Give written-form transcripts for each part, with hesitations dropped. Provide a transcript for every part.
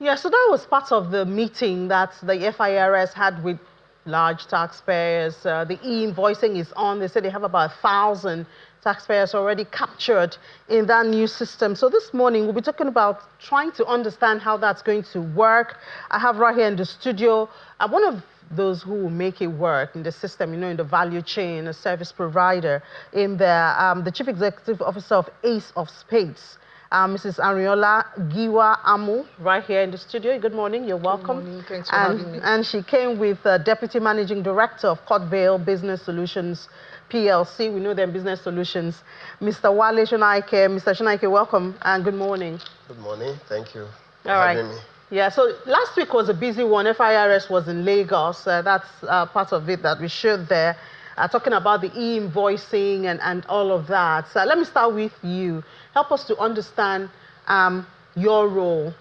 Yeah, so that was part of the meeting that the FIRS had with large taxpayers. The e-invoicing is on. They said they have about 1,000 taxpayers already captured in that new system. So this morning, we'll be talking about trying to understand how that's going to work. I have right here in the studio one of those who will make it work in the system, in the value chain, a service provider, in the Chief Executive Officer of Ace of Spades. Mrs. Ariola Giwa Amu, right here in the studio. Good morning, you're welcome. Good morning, thanks for having me. And she came with Deputy Managing Director of Courtvale Business Solutions PLC. We know them Business Solutions. Mr. Wale Shonaike. Mr. Shonaike, welcome and good morning. Good morning, thank you for having me. Yeah, so last week was a busy one. FIRS was in Lagos. That's part of it that we showed there. Talking about the e-invoicing and all of that. So let me start with you. Help us to understand your role.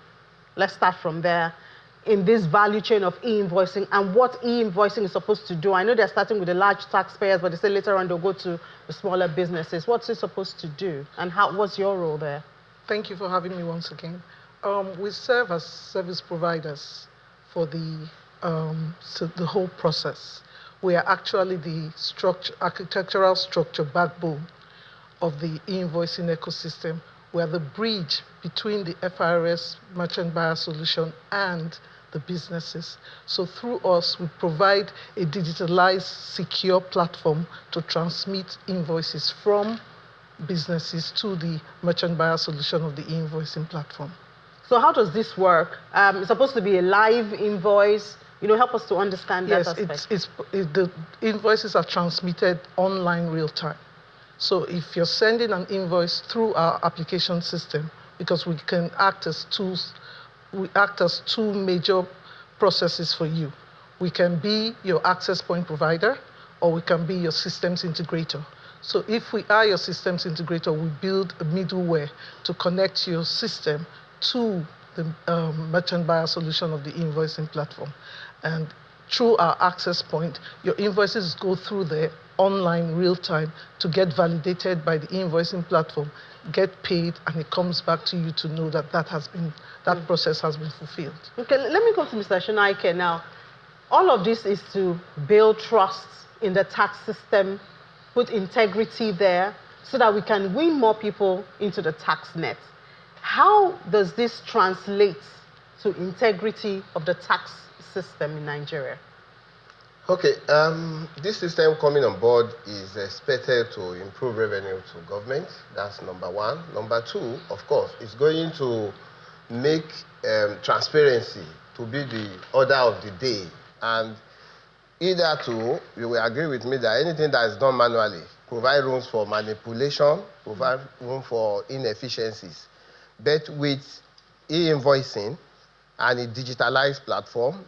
Let's start from there in this value chain of e-invoicing and what e-invoicing is supposed to do. I know they're starting with the large taxpayers, but they say later on they'll go to the smaller businesses. What's it supposed to do and what's your role there? Thank you for having me once again. We serve as service providers for the whole process. We are actually the architectural structure backbone of the e-invoicing ecosystem. We are the bridge between the FIRS merchant buyer solution and the businesses. So through us, we provide a digitalized, secure platform to transmit invoices from businesses to the merchant buyer solution of the e-invoicing platform. So how does this work? It's supposed to be a live invoice. Help us to understand that aspect. Yes, the invoices are transmitted online real time. So if you're sending an invoice through our application system, because we can act as tools, we act as two major processes for you. We can be your access point provider, or we can be your systems integrator. So if we are your systems integrator, we build a middleware to connect your system to the merchant buyer solution of the invoicing platform. And through our access point, your invoices go through the online real time to get validated by the invoicing platform, get paid, and it comes back to you to know that that process has been fulfilled. Okay, let me go to Mr. Shonaike now. All of this is to build trust in the tax system, put integrity there, so that we can win more people into the tax net. How does this translate to integrity of the tax system in Nigeria? Okay, this system coming on board is expected to improve revenue to government. That's number one. Number two, of course, it's going to make transparency to be the order of the day. And either two, you will agree with me that anything that is done manually provide rooms for manipulation, provide room for inefficiencies. But with e-invoicing and a digitalized platform,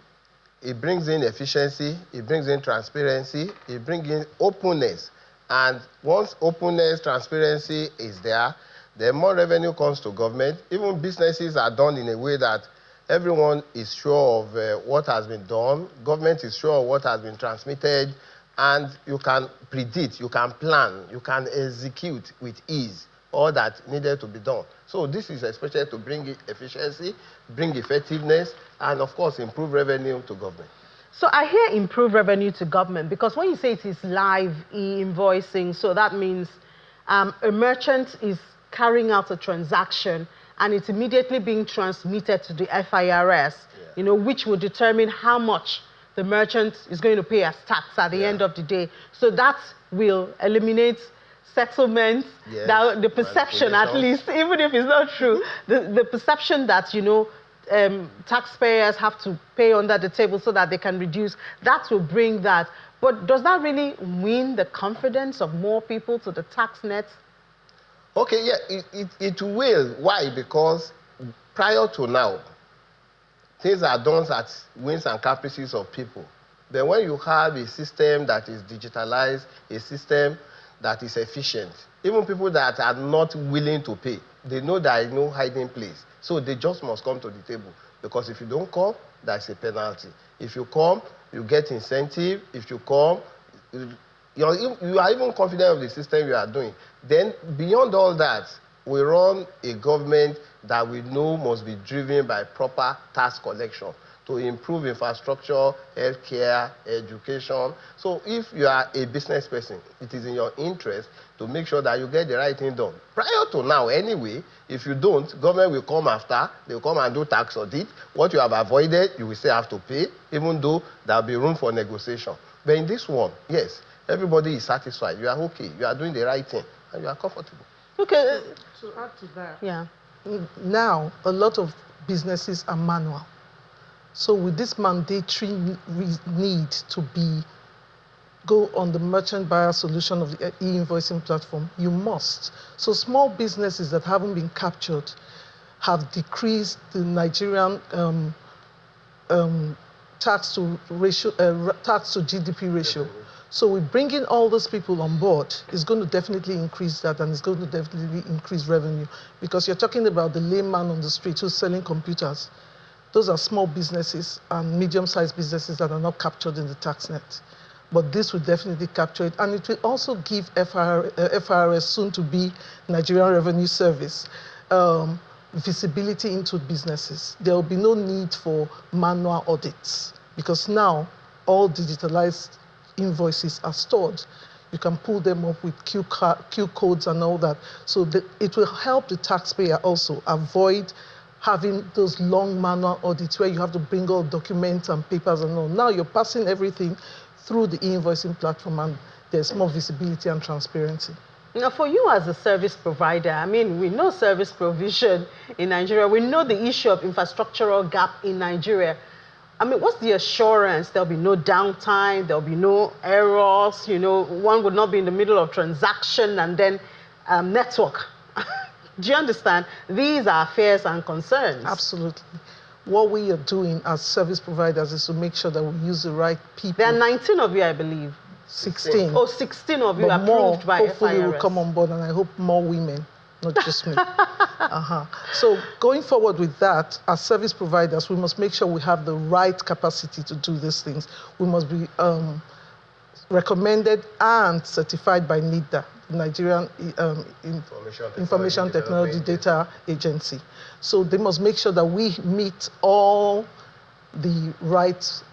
it brings in efficiency, it brings in transparency, it brings in openness. And once openness, transparency is there, then more revenue comes to government. Even businesses are done in a way that everyone is sure of what has been done, government is sure of what has been transmitted, and you can predict, you can plan, you can execute with ease all that needed to be done. So this is expected to bring efficiency, bring effectiveness, and of course improve revenue to government. So I hear improve revenue to government because when you say it is live e-invoicing, so that means a merchant is carrying out a transaction and it's immediately being transmitted to the FIRS, which will determine how much the merchant is going to pay as tax at the end of the day. So that will eliminate settlements, the perception, at least, even if it's not true, the perception that, taxpayers have to pay under the table so that they can reduce, that will bring that. But does that really win the confidence of more people to the tax net? Okay, yeah, it will. Why? Because prior to now, things are done at whims and caprices of people. Then when you have a system that is digitalized, a system that is efficient, even people that are not willing to pay, they know there is no hiding place. So they just must come to the table. Because if you don't come, there's a penalty. If you come, you get incentive. If you come, you are even confident of the system you are doing. Then beyond all that, We run a government that we know must be driven by proper tax collection to improve infrastructure, healthcare, education. So if you are a business person, it is in your interest to make sure that you get the right thing done. Prior to now, anyway, if you don't, government will come after, they will come and do tax audit. What you have avoided, you will still have to pay, even though there will be room for negotiation. But in this one, yes, everybody is satisfied. You are okay. You are doing the right thing, and you are comfortable. Okay. To add to that, Yeah. now a lot of businesses are manual. So with this mandatory need to go on the merchant buyer solution of the e-invoicing platform, you must. So small businesses that haven't been captured have decreased the Nigerian tax to GDP ratio. So we're bringing all those people on board. It's going to definitely increase that, and it's going to definitely increase revenue, because you're talking about the layman on the street who's selling computers. Those are small businesses and medium-sized businesses that are not captured in the tax net. But this will definitely capture it, and it will also give FRS, soon to be Nigerian Revenue Service, visibility into businesses. There will be no need for manual audits, because now all digitalized invoices are stored. You can pull them up with Q codes and all that. So it will help the taxpayer also avoid having those long manual audits where you have to bring all documents and papers and all. Now you're passing everything through the e-invoicing platform, and there's more visibility and transparency. Now, for you as a service provider, I mean, we know service provision in Nigeria. We know the issue of infrastructural gap in Nigeria. I mean, what's the assurance there'll be no downtime, there'll be no errors, you know, one would not be in the middle of transaction and then network? Do you understand? These are fears and concerns. Absolutely. What we are doing as service providers is to make sure that we use the right people. There are 19 of you, I believe. 16. Oh, 16 of you but approved more, by hopefully FIRS. will come on board, and I hope more women, not just me. So going forward with that, as service providers, we must make sure we have the right capacity to do these things. We must be recommended and certified by NIDA, the Nigerian Information Technology Data Agency. So they must make sure that we meet all the right,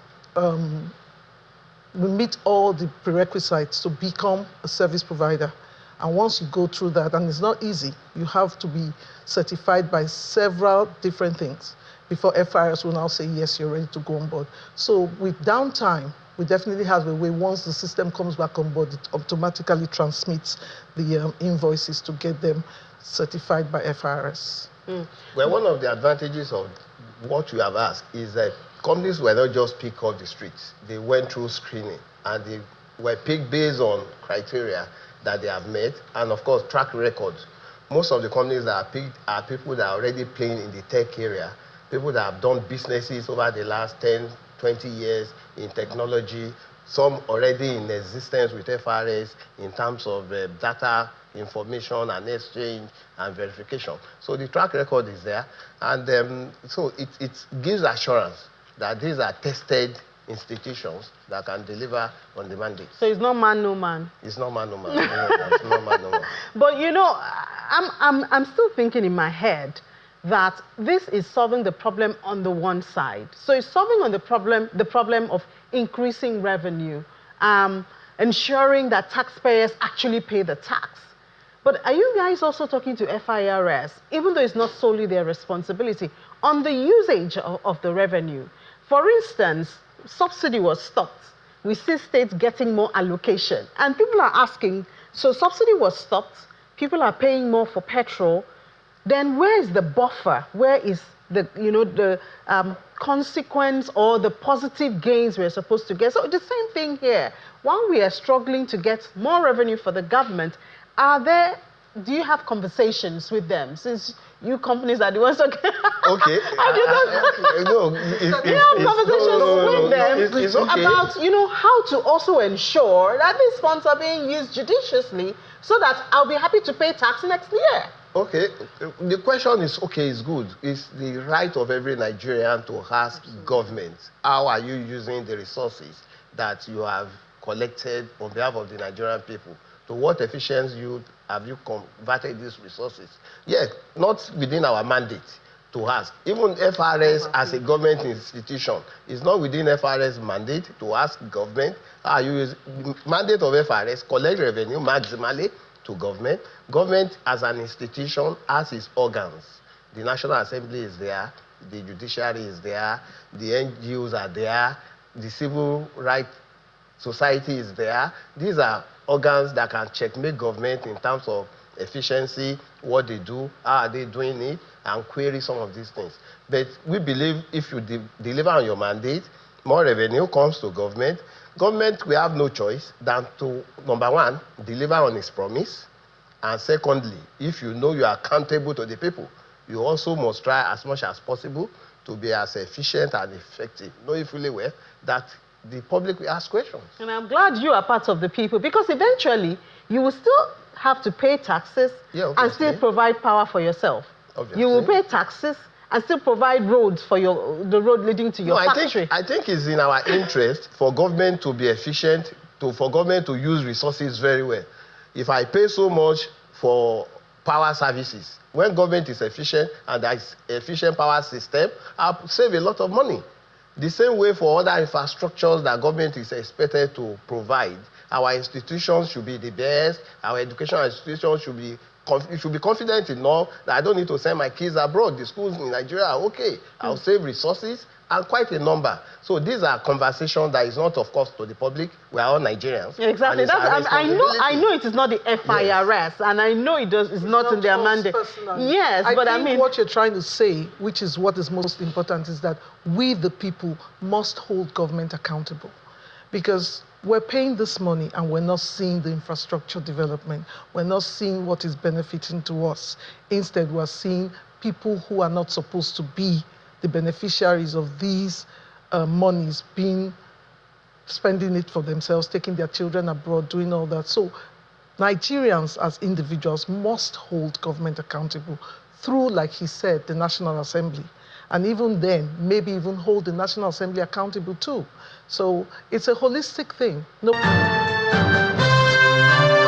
we meet all the prerequisites to become a service provider. And once you go through that, and it's not easy, you have to be certified by several different things before FIRS will now say, yes, you're ready to go on board. So with downtime, we definitely have a way, once the system comes back on board, it automatically transmits the invoices to get them certified by FIRS. Well, one of the advantages of what you have asked is that companies were not just picked off the streets. They went through screening, and they were picked based on criteria that they have met, and of course, track records. Most of the companies that are picked are people that are already playing in the tech area, people that have done businesses over the last 10, 20 years in technology, some already in existence with FRS in terms of data information and exchange and verification. So the track record is there, and so it gives assurance that these are tested institutions that can deliver on the mandate. So it's not man, no man. It's not man, no man. It's not man, no man. But you know, I'm still thinking in my head that this is solving the problem on the one side. So it's solving on the problem of increasing revenue, ensuring that taxpayers actually pay the tax. But are you guys also talking to FIRS, even though it's not solely their responsibility, on the usage of the revenue? For instance, subsidy was stopped. We see states getting more allocation. And people are asking, so subsidy was stopped, people are paying more for petrol, then where is the buffer? Where is the, you know, the consequence or the positive gains we're supposed to get? So the same thing here. While we are struggling to get more revenue for the government, do you have conversations with them? Since you companies are the ones that okay. You have conversations with them it's okay. about, you know, how to also ensure that these funds are being used judiciously so that I'll be happy to pay tax next year. Okay, the question is, okay, it's good. It's the right of every Nigerian to ask government, how are you using the resources that you have collected on behalf of the Nigerian people? To what efficiency have you converted these resources? Yes, not within our mandate to ask. Even FRS as a government institution, is not within FRS mandate to ask government, how you use the mandate of FRS, collect revenue maximally to government. Government as an institution has its organs. The National Assembly is there, the judiciary is there, the NGOs are there, the civil rights society is there. These are organs that can checkmate government in terms of efficiency, what they do, how are they doing it, and query some of these things. But we believe if you deliver on your mandate, more revenue comes to government. Government will have no choice than to, number one, deliver on its promise. And secondly, if you know you are accountable to the people, you also must try as much as possible to be as efficient and effective, knowing fully well that the public will ask questions. And I'm glad you are part of the people, because eventually you will still have to pay taxes and still provide power for yourself. Obviously. You will pay taxes and still provide roads for the road leading to your factory. I think it's in our interest for government to be efficient, for government to use resources very well. If I pay so much for power services, when government is efficient and there is efficient power system, I'll save a lot of money. The same way for other infrastructures that government is expected to provide, our institutions should be the best, our educational institutions should be confident enough that I don't need to send my kids abroad. The schools in Nigeria are okay. I'll save resources and quite a number. So these are conversations that is not, of course, to the public. We are all Nigerians. Exactly. I know it is not the FIRS, and I know it's not in their mandate. Yes, but I mean, what you're trying to say, which is what is most important, is that we, the people, must hold government accountable. Because we're paying this money and we're not seeing the infrastructure development. We're not seeing what is benefiting to us. Instead, we're seeing people who are not supposed to be the beneficiaries of these monies spending it for themselves, taking their children abroad, doing all that. So Nigerians as individuals must hold government accountable through, like he said, the National Assembly. And even then, maybe even hold the National Assembly accountable too. So it's a holistic thing. No.